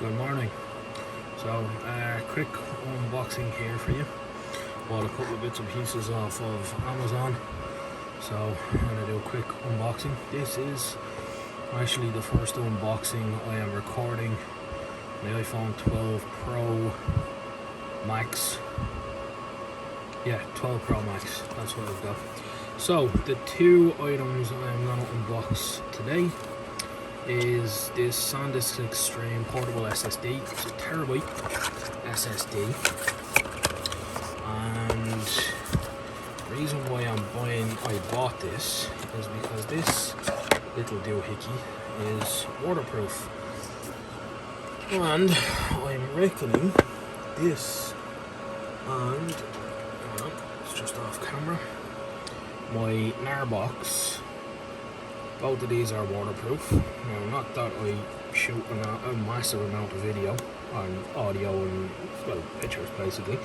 Good morning. So, quick unboxing here for you. Bought a couple of bits and pieces off of Amazon. So, I'm going to do a quick unboxing. This is actually the first unboxing I am recording. The iPhone 12 Pro Max. Yeah, 12 Pro Max. That's what I've got. So, the two items I'm going to unbox today is this Sandisk Extreme Portable SSD. It's a terabyte SSD, and the reason why I bought this is because this little doohickey is waterproof, and I'm reckoning this, and it's just off camera, my NAR box. Both of these are waterproof. Now, not that I shoot a massive amount of video and audio and, well, pictures basically,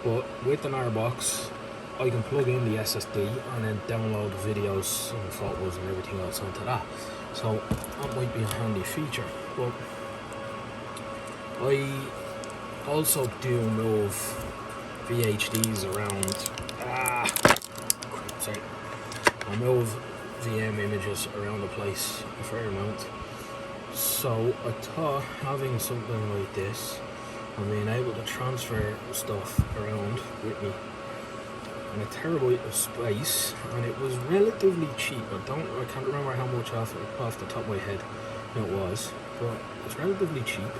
but with the NAR box I can plug in the SSD and then download videos and photos and everything else onto that. So that might be a handy feature. But I also do move VHDs around. I move VM images around the place a fair amount, so I thought having something like this and being able to transfer stuff around with me, and a terabyte of space, and it was relatively cheap. I can't remember how much off the top of my head it was, but it's relatively cheap.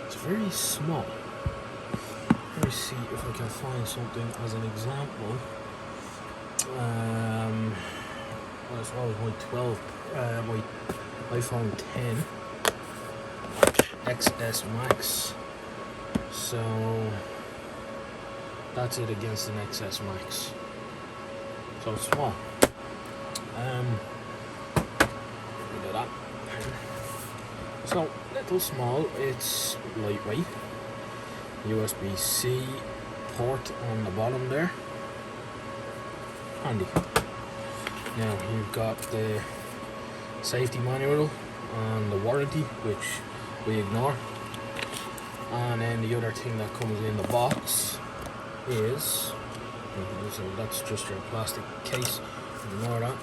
It's very small. Let me see if I can find something as an example. As well as my iPhone 10 XS Max. So that's it against an XS Max. So it's small. Look at that. So little small. It's lightweight. USB-C port on the bottom there. Handy. Now you've got the safety manual and the warranty, which we ignore. And then the other thing that comes in the box is, so that's just your plastic case, ignore that.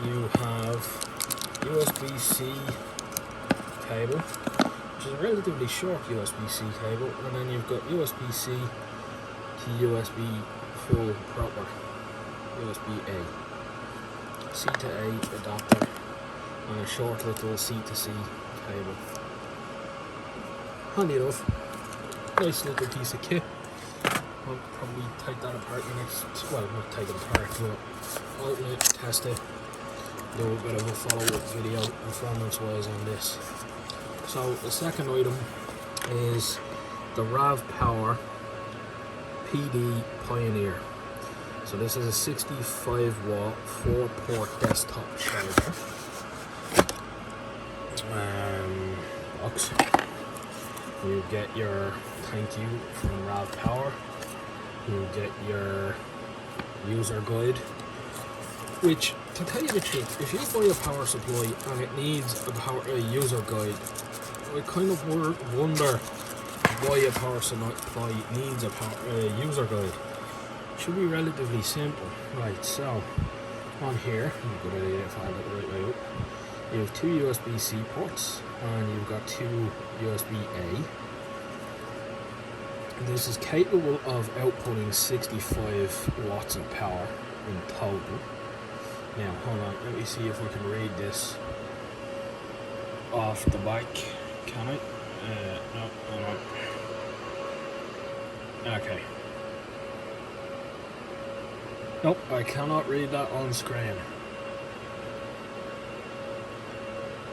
You have USB-C cable, which is a relatively short USB-C cable, and then you've got USB-C to USB full proper, USB-A. C to A adapter, and a short little C to C cable. Handy enough. Nice little piece of kit. I'll probably take that apart next. Well, not take it apart, but open it, test it, do a bit of a follow-up video performance-wise on this. So the second item is the RAVPower PD Pioneer. So this is a 65 watt 4-port desktop charger box. You get your thank you from RAVPower. You get your user guide, which, to tell you the truth, if you buy a power supply and it needs a user guide, I kind of wonder why a power supply needs a user guide. Should be relatively simple. Right, so on here, good idea if I have it right way up, you have two USB-C ports and you've got two USB-A. This is capable of outputting 65 watts of power in total. Now hold on, let me see if I can read this off the back. Can I? No, hold on. Okay. Nope, I cannot read that on screen.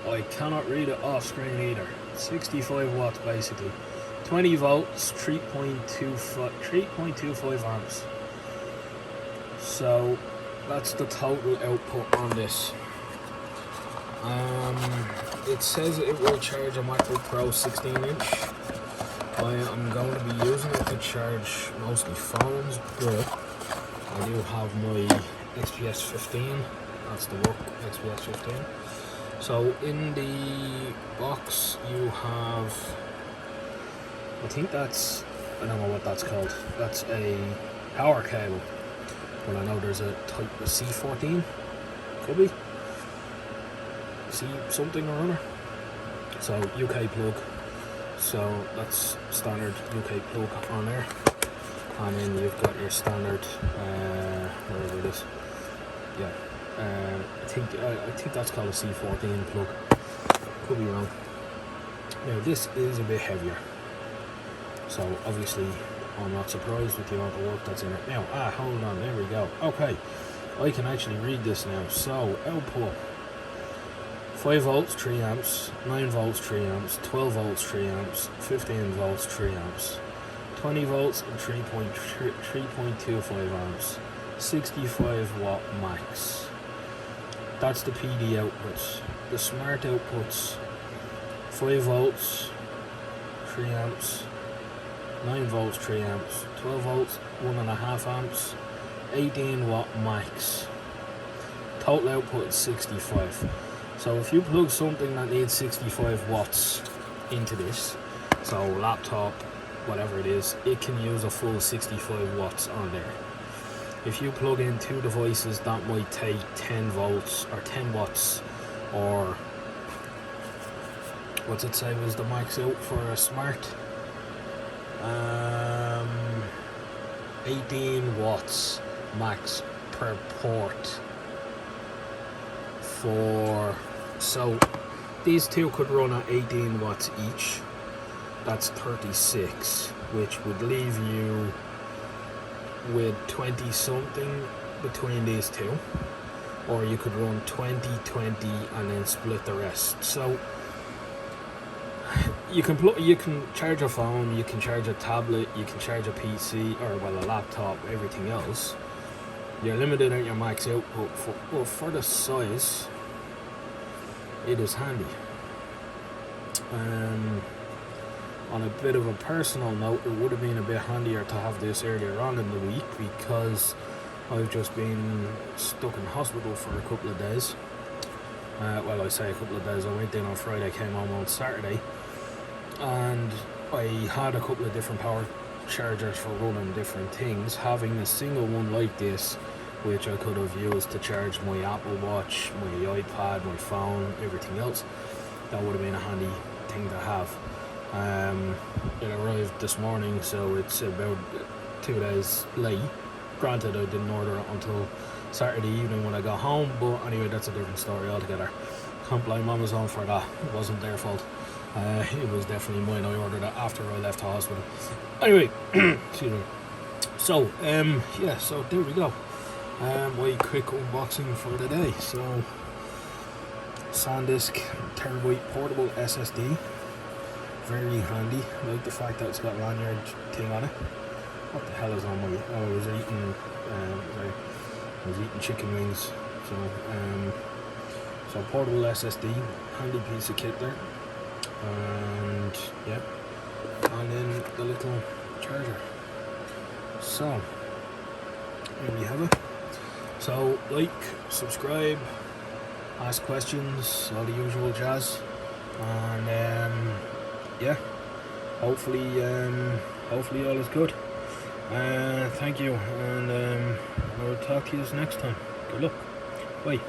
I cannot read it off screen either. 65 watts basically. 20 volts, 3.25 amps. So that's the total output on this. It says it will charge a MacBook Pro 16-inch. I am going to be using it to charge mostly phones, but I do have my XPS 15, that's the work XPS 15, So in the box you have, I think that's, I don't know what that's called, that's a power cable, but I know there's a type of C14, could be, C something or other. So UK plug, so that's standard UK plug on there, and then you've got your standard, wherever it is, yeah, I think that's called a C14 plug, could be wrong. Now this is a bit heavier, so obviously I'm not surprised with the amount of work that's in it. Now, hold on, there we go. Okay, I can actually read this now. So output 5 volts 3 amps, 9 volts 3 amps, 12 volts 3 amps, 15 volts 3 amps, 20 volts and 3.25 amps, 65 watt max. That's the PD outputs. The smart outputs 5 volts 3 amps, 9 volts 3 amps, 12 volts 1.5 amps, 18 watt max. Total output is 65. So if you plug something that needs 65 watts into this, so laptop, whatever it is, it can use a full 65 watts on there. If you plug in two devices, that might take 10 volts or 10 watts, or what's it say was the max out for a smart? 18 watts max per port for, so these two could run at 18 watts each. That's 36, which would leave you with 20 something between these two, or you could run 20 and then split the rest. So you can charge a phone, you can charge a tablet, you can charge a PC, or well, a laptop, everything else. You're limited at your max output, for the size, it is handy. On a bit of a personal note, it would have been a bit handier to have this earlier on in the week, because I've just been stuck in hospital for a couple of days. Well, I say a couple of days, I went in on Friday, came home on Saturday, and I had a couple of different power chargers for running different things. Having a single one like this, which I could have used to charge my Apple Watch, my iPad, my phone, everything else, that would have been a handy thing to have. It arrived this morning, so it's about 2 days late. Granted, I didn't order it until Saturday evening when I got home, but anyway, that's a different story altogether. Can't blame Amazon for that, it wasn't their fault. It was definitely mine. I ordered it after I left the hospital. Anyway, excuse me. So, yeah, so there we go. My quick unboxing for the day. So, Sandisk terabyte portable SSD. Very handy. I like the fact that it's got a lanyard thing on it. What the hell is on my... Oh, I was eating chicken wings. So portable SSD, handy piece of kit there. And yeah, and then the little charger. So there you have it. So like, subscribe, ask questions, all the usual jazz, and yeah, hopefully all is good. Thank you, and I will talk to you next time. Good luck. Bye.